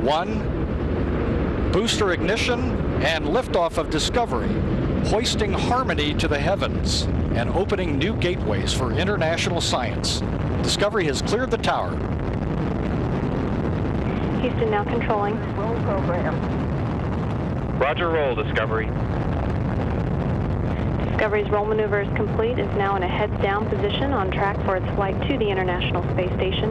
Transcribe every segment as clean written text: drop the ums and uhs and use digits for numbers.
1, booster ignition and liftoff of Discovery, hoisting harmony to the heavens and opening new gateways for international science. Discovery has cleared the tower. Houston now controlling. Roll program. Roger, roll, Discovery. Discovery's roll maneuver is complete, is now in a heads-down position on track for its flight to the International Space Station.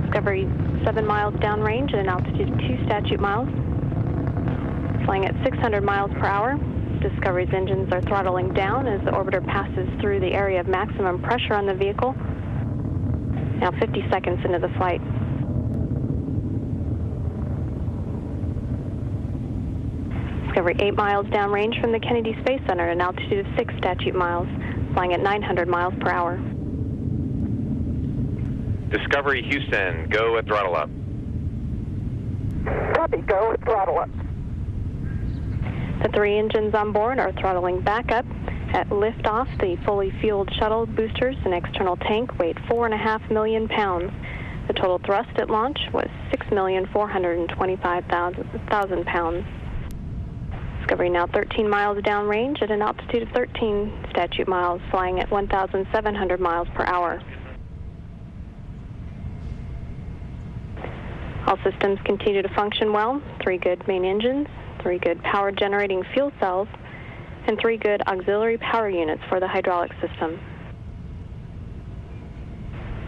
Discovery 7 miles downrange at an altitude of 2 statute miles. Flying at 600 miles per hour. Discovery's engines are throttling down as the orbiter passes through the area of maximum pressure on the vehicle. Now 50 seconds into the flight. Discovery 8 miles downrange from the Kennedy Space Center at an altitude of 6 statute miles, flying at 900 miles per hour. Discovery Houston, go at throttle up. Copy, go at throttle up. The 3 engines on board are throttling back up. At liftoff, the fully fueled shuttle boosters and external tank weighed 4.5 million pounds. The total thrust at launch was 6,425,000 pounds. Discovery now 13 miles downrange at an altitude of 13 statute miles, flying at 1,700 miles per hour. All systems continue to function well. 3 good main engines, 3 good power generating fuel cells, and 3 good auxiliary power units for the hydraulic system.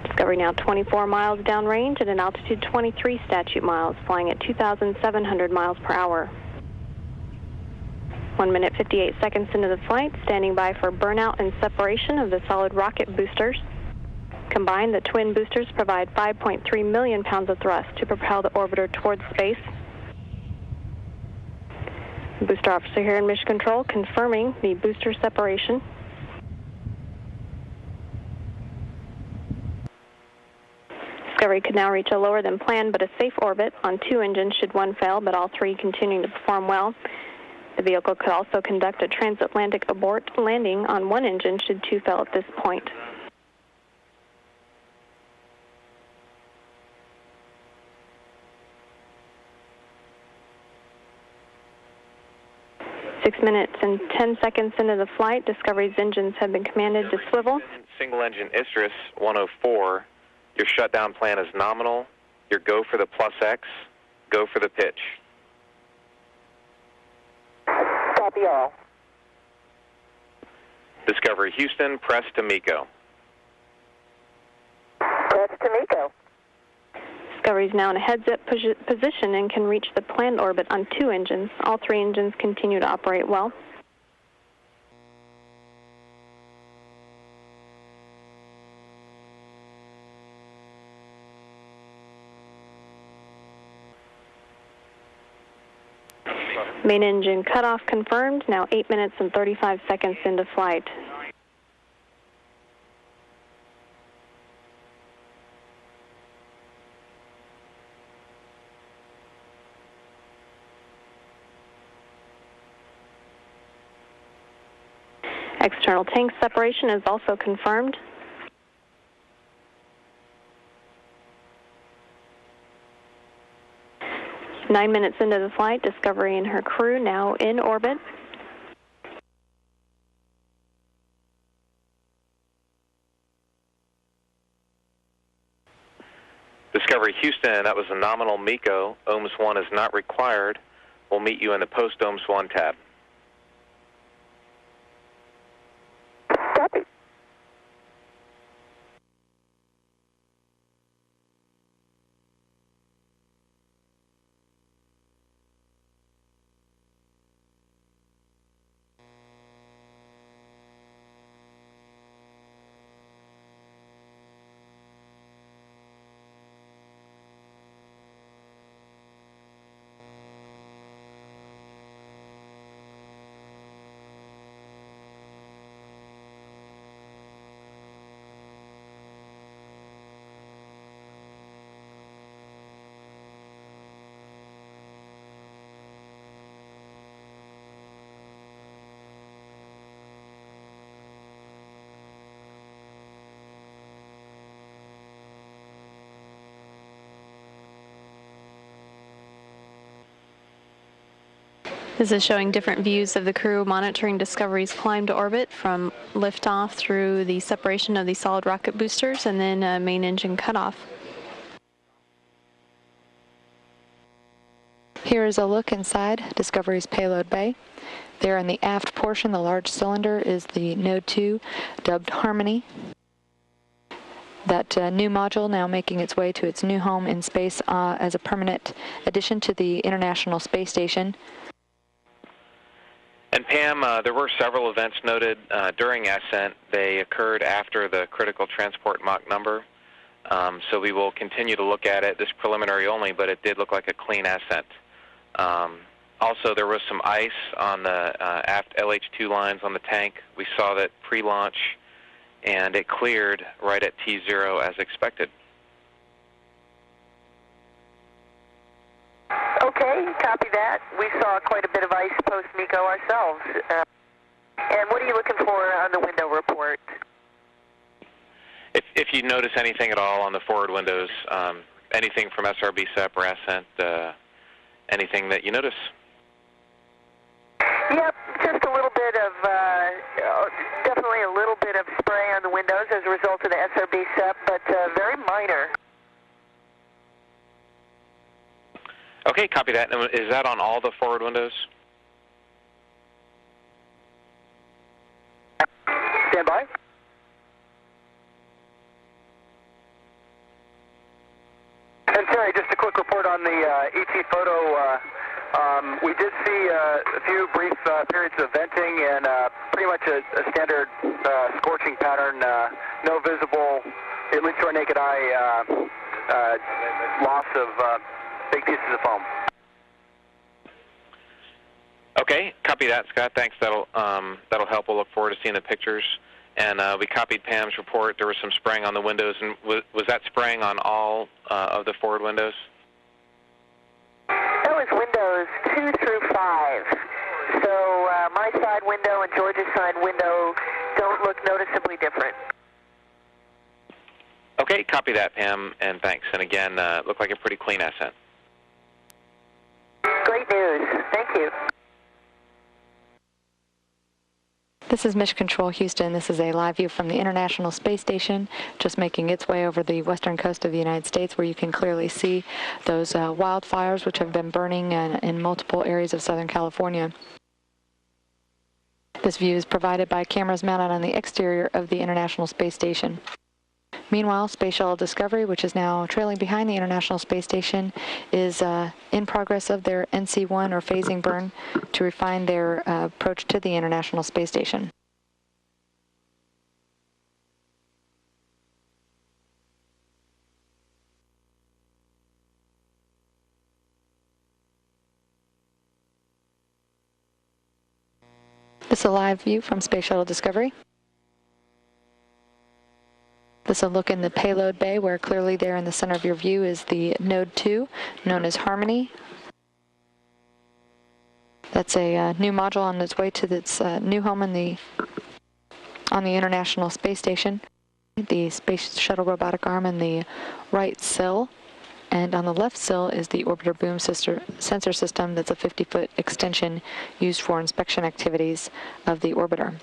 Discovery now 24 miles downrange at an altitude 23 statute miles, flying at 2,700 miles per hour. 1 minute 58 seconds into the flight, standing by for burnout and separation of the solid rocket boosters. Combined, the twin boosters provide 5.3 million pounds of thrust to propel the orbiter towards space. Booster officer here in Mission Control confirming the booster separation. Discovery could now reach a lower than planned but a safe orbit on 2 engines should one fail, but all 3 continuing to perform well. The vehicle could also conduct a transatlantic abort landing on 1 engine should 2 fail at this point. Six minutes and 10 seconds into the flight, Discovery's engines have been commanded to swivel. Single engine STS-120, your shutdown plan is nominal. Your go for the plus X, go for the pitch. Copy all. Discovery Houston, press to MECO. Press to MECO. Discovery is now in a heads-up position and can reach the planned orbit on 2 engines. All 3 engines continue to operate well. Main engine cutoff confirmed, now 8 minutes and 35 seconds into flight. External tank separation is also confirmed. Nine minutes into the flight, Discovery and her crew now in orbit. Discovery Houston, that was a nominal MECO. OMS 1 is not required. We'll meet you in the post-OMS 1 tab. Copy. This is showing different views of the crew monitoring Discovery's climb to orbit from liftoff through the separation of the solid rocket boosters and then main engine cutoff. Here is a look inside Discovery's payload bay. There in the aft portion, the large cylinder, is the Node 2, dubbed Harmony. That new module now making its way to its new home in space as a permanent addition to the International Space Station. And Pam, there were several events noted during ascent. They occurred after the critical transport Mach number. So we will continue to look at it, this preliminary only, but it did look like a clean ascent. Also, there was some ice on the aft LH2 lines on the tank. We saw that pre-launch, and it cleared right at T0 as expected. Okay, copy that. We saw quite a bit of ice post-MECO ourselves. And what are you looking for on the window report? If you notice anything at all on the forward windows, anything from SRB SEP or ascent, anything that you notice? Yep, just a little bit of, definitely a little bit of spray on the windows as a result of the SRB SEP, but very minor. Okay, copy that. And is that on all the forward windows? Stand by. And Terry, just a quick report on the ET photo. We did see a few brief periods of venting and pretty much a standard scorching pattern. No visible, at least to our naked eye, loss of big pieces of foam. Okay, copy that, Scott. Thanks. That'll help. We'll look forward to seeing the pictures. And we copied Pam's report. There was some spraying on the windows. And was that spraying on all of the forward windows? That was windows 2 through 5. So my side window and George's side window don't look noticeably different. Okay, copy that, Pam, and thanks. And again, looked like a pretty clean ascent. Great news. Thank you. This is Mission Control Houston. This is a live view from the International Space Station, just making its way over the western coast of the United States, where you can clearly see those wildfires which have been burning in multiple areas of Southern California. This view is provided by cameras mounted on the exterior of the International Space Station. Meanwhile, Space Shuttle Discovery, which is now trailing behind the International Space Station, is in progress of their NC-1 or phasing burn to refine their approach to the International Space Station. This is a live view from Space Shuttle Discovery. This is a look in the payload bay, where clearly there in the center of your view is the Node 2, known as Harmony. That's a new module on its way to its new home on the International Space Station. The Space Shuttle robotic arm in the right sill, and on the left sill is the orbiter boom sensor system. That's a 50-foot extension used for inspection activities of the orbiter.